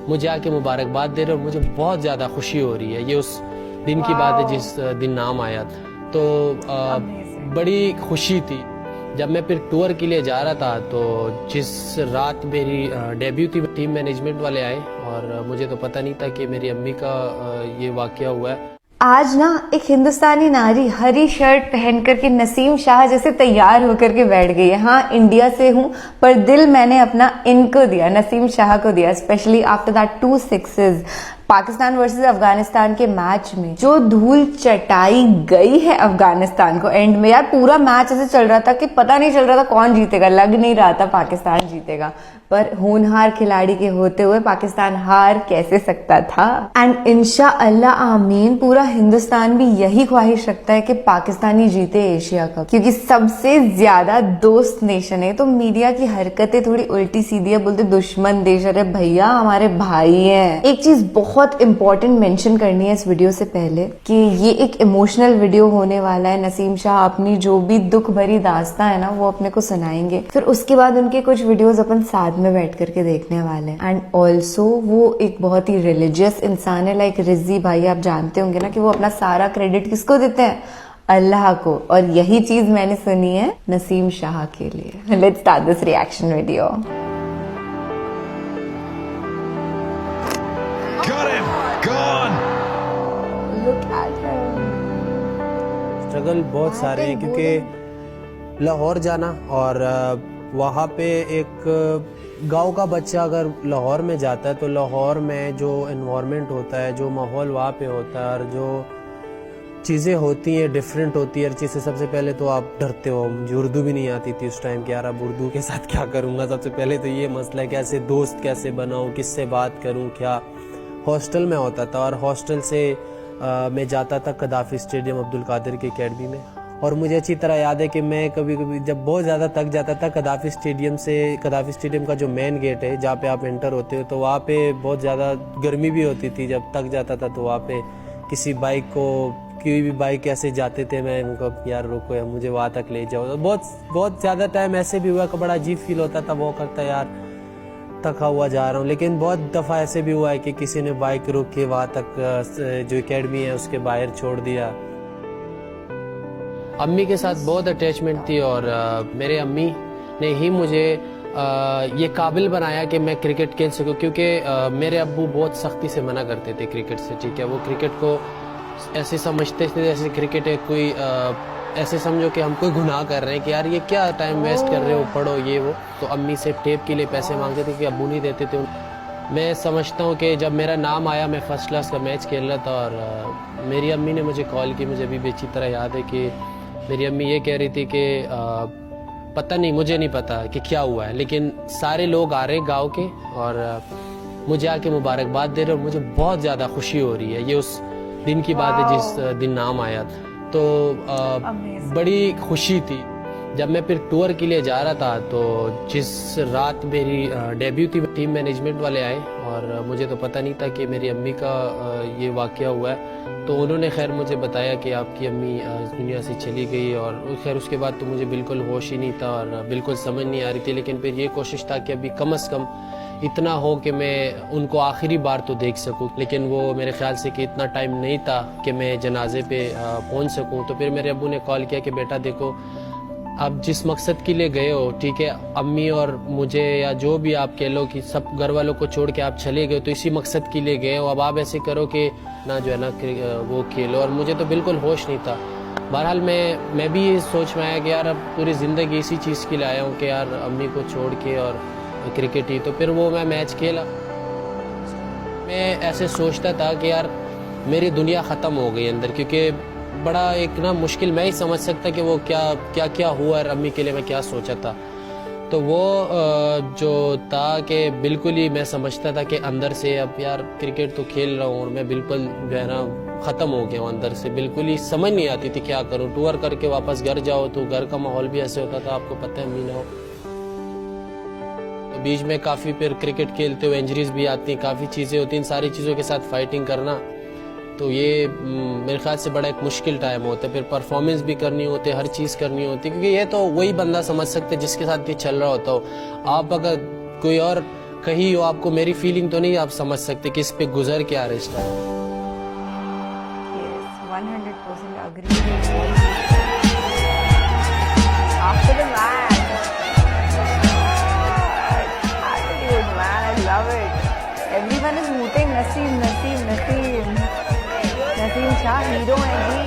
मुझे आके मुबारकबाद दे रहे और मुझे बहुत ज़्यादा खुशी हो रही है। ये उस दिन की बात है जिस दिन नाम आया था, तो बड़ी खुशी थी। जब मैं फिर टूर के लिए जा रहा था तो जिस रात मेरी डेब्यू थी, टीम मैनेजमेंट वाले आए और मुझे तो पता नहीं था कि मेरी अम्मी का ये वाकया हुआ है। आज ना एक हिंदुस्तानी नारी हरी शर्ट पहन करके नसीम शाह जैसे तैयार होकर के बैठ गई है। हाँ, इंडिया से हूँ पर दिल मैंने अपना इनको दिया, नसीम शाह को दिया, specially after that 2 6s Pakistan versus Afghanistan के मैच में जो धूल चटाई गई है अफगानिस्तान को एंड में। यार पूरा मैच ऐसे चल रहा था कि पता नहीं चल रहा था कौन जीतेगा, लग नहीं रहा था पाकिस्तान जीतेगा, पर होनहार खिलाड़ी के होते हुए पाकिस्तान हार कैसे सकता था। एंड इंशाअल्लाह आमीन, पूरा हिंदुस्तान भी यही ख्वाहिश रखता है कि पाकिस्तानी जीते एशिया कप, क्योंकि सबसे ज्यादा दोस्त नेशन है। तो मीडिया की हरकतें थोड़ी उल्टी सीधी है, बोलते दुश्मन देश। अरे भैया हमारे भाई हैं। एक चीज बहुत इंपॉर्टेंट मेंशन करनी है इस वीडियो से पहले कि ये एक इमोशनल वीडियो होने वाला है। नसीम शाह अपनी जो भी दुख भरी दास्तां है ना वो अपने को सुनाएंगे, फिर उसके बाद उनके कुछ वीडियोस अपन साथ में बैठ करके देखने वाले हैं। एंड ऑल्सो वो एक बहुत ही रिलीजियस इंसान है, लाइक रिजी भाई आप जानते होंगे ना कि वो अपना सारा क्रेडिट किसको देते हैं, अल्लाह को। और यही चीज मैंने सुनी है नसीम शाह के लिए। Let's start this reaction video. Struggle बहुत सारे हैं क्योंकि लाहौर जाना और वहाँ पे एक गांव का बच्चा अगर लाहौर में जाता है तो लाहौर में जो एनवायरनमेंट होता है, जो माहौल वहाँ पे होता है और जो चीज़ें होती हैं डिफरेंट होती है हर चीज़ से। सबसे पहले तो आप डरते हो, मुझे उर्दू भी नहीं आती थी उस टाइम कि यार अब उर्दू के साथ क्या करूँगा। सबसे पहले तो ये मसला है कैसे दोस्त कैसे बनाऊँ, किससे बात करूँ, क्या। हॉस्टल में होता था और हॉस्टल से मैं जाता था कदाफी स्टेडियम अब्दुल कादिर की अकेडमी में, और मुझे अच्छी तरह याद है कि मैं कभी कभी जब बहुत ज़्यादा थक जाता था कदाफी स्टेडियम का जो मेन गेट है जहाँ पे आप एंटर होते हो, तो वहाँ पे बहुत ज़्यादा गर्मी भी होती थी। जब थक जाता था तो वहाँ पे किसी कोई भी बाइक ऐसे जाते थे, मैं उनको यार रोको मुझे वहाँ तक ले जाओ। तो बहुत ज़्यादा टाइम ऐसे भी हुआ कि बड़ा अजीब फील होता था, वो करता यार थका हुआ जा रहा हूँ। लेकिन बहुत दफ़ा ऐसे भी हुआ है कि किसी ने बाइक रोक के वहाँ तक जो एकेडमी है उसके बाहर छोड़ दिया। अम्मी के साथ बहुत अटैचमेंट थी और मेरे अम्मी ने ही मुझे ये काबिल बनाया कि मैं क्रिकेट खेल सकूं, क्योंकि मेरे अब्बू बहुत सख्ती से मना करते थे क्रिकेट से। ठीक है, वो क्रिकेट को ऐसे समझते थे जैसे क्रिकेट है कोई ऐसे समझो कि हम कोई गुनाह कर रहे हैं कि यार ये क्या टाइम वेस्ट कर रहे हो, पढ़ो ये वो। तो अम्मी से टेप के लिए पैसे मांगते थे कि अब्बू नहीं देते थे। मैं समझता हूँ कि जब मेरा नाम आया मैं फर्स्ट क्लास का मैच खेल रहा था और मेरी अम्मी ने मुझे कॉल की। मुझे अभी भी अच्छी तरह याद है कि मेरी अम्मी ये कह रही थी कि पता नहीं, मुझे नहीं पता कि क्या हुआ है, लेकिन सारे लोग आ रहे हैं गाँव के और मुझे आके मुबारकबाद दे रहे और मुझे बहुत ज़्यादा खुशी हो रही है। ये उस दिन की बात है जिस दिन नाम आया था, तो बड़ी खुशी थी। जब मैं फिर टूर के लिए जा रहा था तो जिस रात मेरी डेब्यू थी, टीम मैनेजमेंट वाले आए और मुझे तो पता नहीं था कि मेरी अम्मी का ये वाकया हुआ है। तो उन्होंने खैर मुझे बताया कि आपकी अम्मी इस दुनिया से चली गई, और खैर उसके बाद तो मुझे बिल्कुल होश ही नहीं था और बिल्कुल समझ नहीं आ रही थी। लेकिन फिर ये कोशिश था कि अभी कम से कम इतना हो कि मैं उनको आखिरी बार तो देख सकूं। लेकिन वो मेरे ख्याल से कि इतना टाइम नहीं था कि मैं जनाजे पे पहुंच सकूं। तो फिर मेरे अब्बू ने कॉल किया कि बेटा देखो, आप जिस मकसद के लिए गए हो, ठीक है, अम्मी और मुझे या जो भी आप कह लो कि सब घर वालों को छोड़ के आप चले गए, तो इसी मकसद के लिए गए हो। अब आप ऐसे करो कि ना जो है ना वो खेलो। और मुझे तो बिल्कुल होश नहीं था। बहरहाल मैं भी ये सोच में आया कि यार अब पूरी ज़िंदगी इसी चीज़ के लिए आया हूँ कि यार अम्मी को छोड़ के और क्रिकेट ही। तो फिर वो मैं मैच खेला। मैं ऐसे सोचता था कि यार मेरी दुनिया ख़त्म हो गई अंदर, क्योंकि बड़ा एक ना मुश्किल मैं ही समझ सकता कि वो क्या हुआ और अम्मी के लिए मैं क्या सोचा था। तो वो जो था कि बिल्कुल ही मैं समझता था कि अंदर से अब यार क्रिकेट तो खेल रहा हूँ और मैं बिल्कुल जो है ना ख़त्म हो गया हूँ अंदर से। बिल्कुल ही समझ नहीं आती थी क्या करूँ। टूर करके वापस घर जाओ तो घर का माहौल भी ऐसे होता था, आपको पता है मीना हो। तो बीच में काफ़ी फिर क्रिकेट खेलते हुए इंजरीज भी आती हैं, काफ़ी चीज़ें होती हैं। इन सारी चीज़ों के साथ फाइटिंग करना तो ये मेरे ख्याल से बड़ा एक मुश्किल टाइम होता है। फिर परफॉर्मेंस भी करनी होती है, हर चीज़ करनी होती है, क्योंकि ये तो वही बंदा समझ सकते जिसके साथ ये चल रहा होता हो। आप अगर कोई और कही हो आपको मेरी फीलिंग तो नहीं आप समझ सकते कि इस पे गुजर क्या रिश्ता है। Yes, 100% agree with what you said. After the match, attitude, man, I love it. Everyone is hooting Naseem, Naseem, Naseem. Naseem Shah, hero है जी.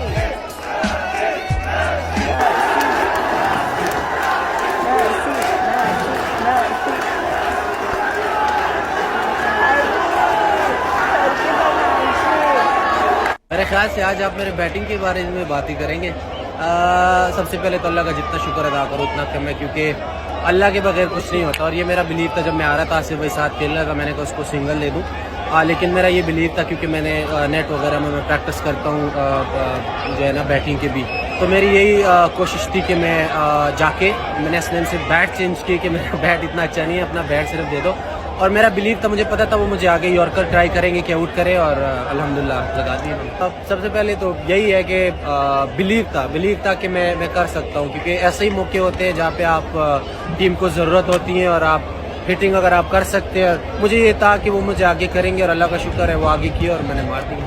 मेरे ख्याल से आज आप मेरे बैटिंग के बारे में बात ही करेंगे। सबसे पहले तो अल्लाह का जितना शुक्र अदा करो उतना कम है, क्योंकि अल्लाह के बगैर कुछ नहीं होता। और ये मेरा बिलीव था जब मैं आ रहा था आसिफ भाई साथ खेल रहा था, मैंने कहा उसको सिंगल दे दूँ। लेकिन मेरा ये बिलीव था क्योंकि मैंने नेट वगैरह में मैं प्रैक्टिस करता हूँ जो है ना बैटिंग के भी, तो मेरी यही कोशिश थी कि मैं जाके मैंने असलन से बैट चेंज की कि मेरा बैट इतना अच्छा नहीं है, अपना बैट सिर्फ दे दो। और मेरा बिलीव था, मुझे पता था वो मुझे आगे यॉर्कर ट्राई करेंगे कि आउट करे, और अल्हम्दुलिल्लाह लगा दिए। अब सबसे पहले तो यही है कि बिलीव था कि मैं कर सकता हूँ, क्योंकि ऐसे ही मौके होते हैं जहाँ पे आप टीम को ज़रूरत होती है और आप हिटिंग अगर आप कर सकते हैं। मुझे ये था कि वो मुझे आगे करेंगे और अल्लाह का शुक्र है वो आगे किया और मैंने मार दिया।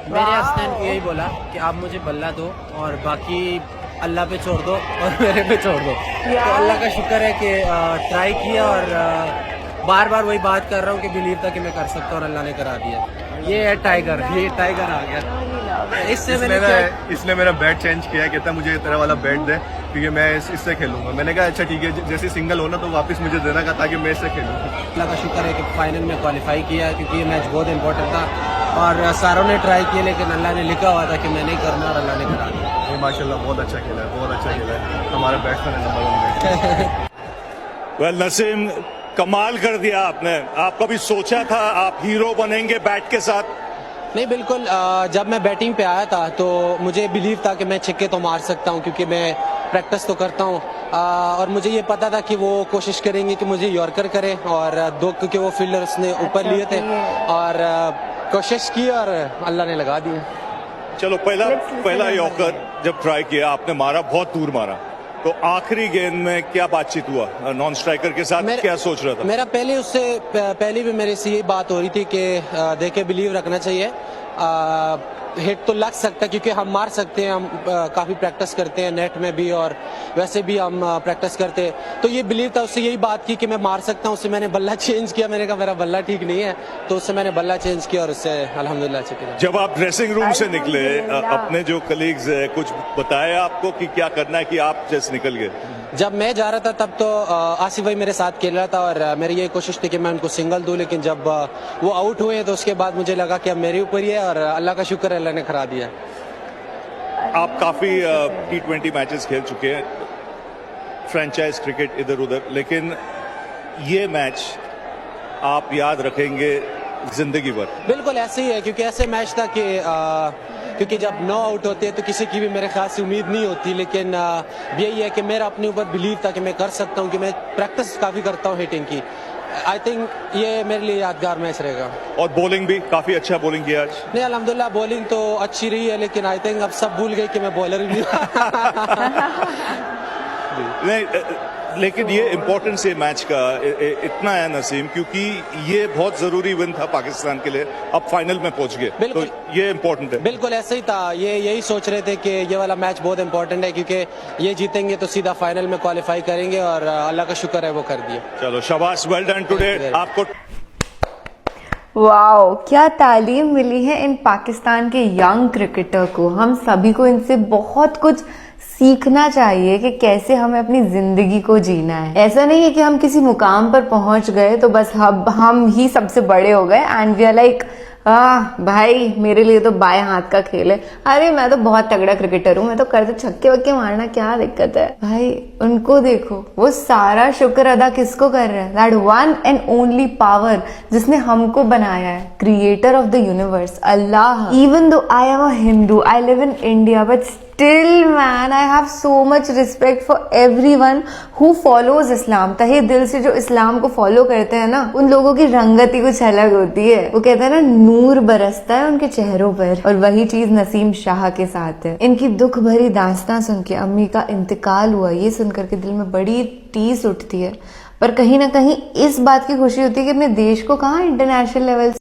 मेरे हस्बैंड को यही बोला कि आप मुझे बल्ला दो और बाकी अल्लाह पे छोड़ दो और मेरे पे छोड़ दो। तो अल्लाह का शुक्र है कि ट्राई किया और बार बार वही बात कर रहा हूँ कि बिलीव था कि मैं कर सकता हूँ और अल्लाह ने करा दिया। ये है टाइगर, ये टाइगर आ गया। इसने मेरा बैट चेंज किया है, कहता मुझे तेरा वाला बैट दे क्योंकि मैं इससे खेलूंगा। मैंने कहा अच्छा ठीक है, जैसे सिंगल होना तो वापस मुझे देना का ताकि मैं इससे खेलूँ। अल्लाह का शुक्र है कि फाइनल में क्वालिफाई किया, क्योंकि ये मैच बहुत इंपॉर्टेंट था और सारों ने ट्राई किया लेकिन अल्लाह ने लिखा हुआ था कि मैं नहीं करना और अल्लाह ने करा दिया। ये माशाल्लाह बहुत अच्छा खेला है, बहुत अच्छा खेला है। हमारा बैट्समैन है नंबर 1। वेल नसीम, कमाल कर दिया आपने। आप कभी सोचा था आप हीरो बनेंगे बैट के साथ? नहीं, बिल्कुल। जब मैं बैटिंग पे आया था तो मुझे बिलीव था कि मैं छक्के तो मार सकता हूं, क्योंकि मैं प्रैक्टिस तो करता हूं। और मुझे ये पता था कि वो कोशिश करेंगे कि मुझे यॉर्कर करें, और दो क्योंकि वो फील्डर्स ने ऊपर लिए थे और कोशिश की और अल्लाह ने लगा दिया। चलो, पहला यॉर्कर जब ट्राई किया आपने मारा, बहुत दूर मारा, तो आखिरी गेंद में क्या बातचीत हुआ नॉन स्ट्राइकर के साथ? क्या सोच रहा था? मेरा पहले भी मेरे से यही बात हो रही थी कि देखे बिलीव रखना चाहिए। हिट तो लग सकता है क्योंकि हम मार सकते हैं, हम काफी प्रैक्टिस करते हैं नेट में भी और वैसे भी हम प्रैक्टिस करते हैं। तो ये बिलीव था, उससे यही बात की कि मैं मार सकता हूँ। उससे मैंने बल्ला चेंज किया, मैंने कहा मेरा बल्ला ठीक नहीं है, तो उससे मैंने बल्ला चेंज किया और उससे अल्हम्दुलिल्लाह अच्छे खेला। जब आप ड्रेसिंग रूम से निकले, अपने जो कलीग्स है कुछ बताया आपको कि क्या करना है, कि आप जैसे निकल गए? जब मैं जा रहा था तब तो आसिफ भाई मेरे साथ खेल रहा था और मेरी ये कोशिश थी कि मैं उनको सिंगल दूं, लेकिन जब वो आउट हुए तो उसके बाद मुझे लगा कि अब मेरे ऊपर ही है और अल्लाह का शुक्र है अल्लाह ने करा दिया। आप काफी T20 मैचेस खेल चुके हैं, फ्रेंचाइज क्रिकेट इधर उधर, लेकिन ये मैच आप याद रखेंगे जिंदगी भर? बिल्कुल ऐसे ही है, क्योंकि ऐसे मैच था कि क्योंकि जब 9 आउट होते हैं तो किसी की भी मेरे ख्याल से उम्मीद नहीं होती, लेकिन यही है कि मेरा अपने ऊपर बिलीव था कि मैं कर सकता हूं, कि मैं प्रैक्टिस काफी करता हूं हिटिंग की। आई थिंक ये मेरे लिए यादगार मैच रहेगा। और बॉलिंग भी काफी अच्छा बॉलिंग किया आज? नहीं, अल्हम्दुलिल्लाह बॉलिंग तो अच्छी रही है, लेकिन आई थिंक अब सब भूल गए कि मैं बॉलर भी नहीं, लेकिन ये इम्पोर्टेंस ये मैच का इतना है नसीम, क्योंकि ये बहुत जरूरी विन था पाकिस्तान के लिए। अब फाइनल में पहुंच गए तो ये इम्पोर्टेंट है। बिल्कुल ऐसे ही था, ये यही सोच रहे थे कि ये वाला मैच बहुत इम्पोर्टेंट है, क्योंकि ये जीतेंगे तो सीधा फाइनल में क्वालिफाई करेंगे और अल्लाह का शुक्र है वो कर दिया। चलो शाबाश, वेल डन टुडे आपको। वाओ, क्या तालीम मिली है इन पाकिस्तान के यंग क्रिकेटर को। हम सभी को इनसे बहुत कुछ सीखना चाहिए कि कैसे हमें अपनी जिंदगी को जीना है। ऐसा नहीं है कि हम किसी मुकाम पर पहुंच गए तो बस हम ही सबसे बड़े हो गए एंड वी आर लाइक भाई मेरे लिए तो बाएं हाथ का खेल है, अरे मैं तो बहुत तगड़ा क्रिकेटर हूँ, मैं तो करते छक्के वक्के मारना क्या दिक्कत है। भाई उनको देखो, वो सारा शुक्र अदा किसको कर रहे हैं? That one and only power जिसने हमको बनाया है, creator of the universe, Allah. Even though I am a Hindu, I live in India, but still man I have so much respect for everyone who follows Islam। तहे दिल से जो इस्लाम को follow करते हैं ना, उन लोगों की रंगत ही कुछ अलग होती है। वो कहते हैं ना, नूर बरसता है उनके चेहरों पर, और वही चीज नसीम शाह के साथ है। इनकी दुख भरी दास्तां सुन के, अम्मी का इंतकाल हुआ ये सुनकर के दिल में बड़ी टीस उठती है। पर कहीं ना कहीं इस बात की खुशी होती है कि अपने देश को कहाँ इंटरनेशनल लेवल